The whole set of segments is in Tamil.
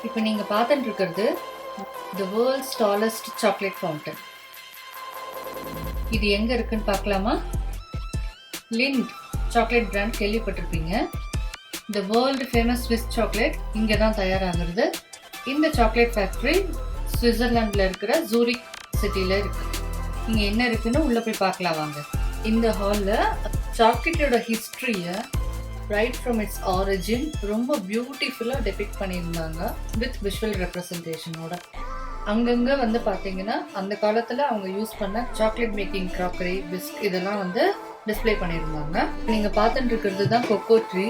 இப்போ நீங்க பார்த்துட்டு இருக்கிறது the world's tallest chocolate fountain. இது எங்க இருக்குன்னு பார்க்கலாமா? லிண்ட் சாக்லேட் பிராண்ட் கேள்விப்பட்டிருப்பீங்க. the world famous Swiss chocolate இங்கே தான் தயாராகிறது. இந்த சாக்லேட் ஃபேக்டரி சுவிட்சர்லாண்டில் இருக்கிற ஜூரிக் சிட்டியில் இருக்கு. இங்கே என்ன இருக்குன்னு உள்ளே போய் பார்க்கலாம் வாங்க. இந்த ஹாலில் சாக்லேட்டோட ஹிஸ்ட்ரியை ரைட் ஃப்ரம் இட்ஸ் ஆரிஜின் ரொம்ப பியூட்டிஃபுல்லாக டெபிக்ட் பண்ணியிருந்தாங்க வித் விஷுவல் ரெப்ரசன்டேஷனோட. அங்கங்கே வந்து பார்த்தீங்கன்னா அந்த காலத்தில் அவங்க யூஸ் பண்ண சாக்லேட் மேக்கிங் க்ராக்கரி, பிஸ்க் இதெல்லாம் வந்து டிஸ்பிளே பண்ணியிருந்தாங்க. நீங்கள் பார்த்துட்டு இருக்கிறது தான் கொக்கோ ட்ரீ.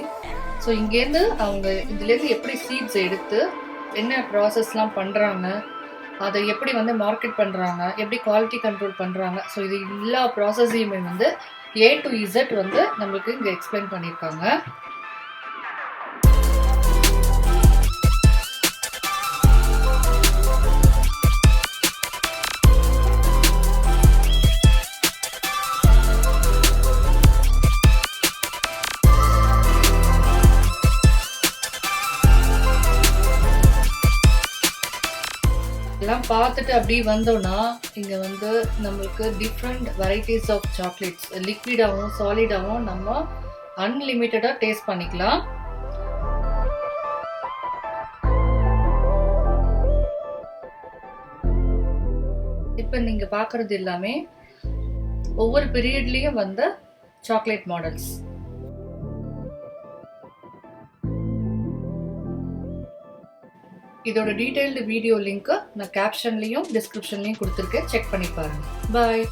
ஸோ இங்கேருந்து அவங்க இதுலேருந்து எப்படி சீட்ஸ் எடுத்து என்ன ப்ராசஸ்லாம் பண்ணுறாங்க, அதை எப்படி வந்து மார்க்கெட் பண்ணுறாங்க, எப்படி குவாலிட்டி கண்ட்ரோல் பண்ணுறாங்க, ஸோ இது எல்லா ப்ராசஸையுமே வந்து A to Z வந்து நம்மளுக்கு இங்கே எக்ஸ்பிளைன் பண்ணியிருக்காங்க. எல்லாம் பார்த்துட்டு அப்படி வந்தோம்னா இங்கே வந்து நம்மளுக்கு டிஃப்ரெண்ட் வெரைட்டிஸ் ஆஃப் சாக்லேட்ஸ் லிக்விடாகவும் சாலிடாகவும் நம்ம அன்லிமிட்டடாக டேஸ்ட் பண்ணிக்கலாம். இப்போ நீங்கள் பார்க்குறது எல்லாமே ஒவ்வொரு பீரியட்லேயும் வந்த சாக்லேட் மாடல்ஸ். இதோட டீடைல்டு வீடியோ லிங்க் நான் கேப்ஷன்லையும் டிஸ்கிரிப்ஷன்லையும் கொடுத்துருக்கேன். செக் பண்ணி பாருங்க. பாய்.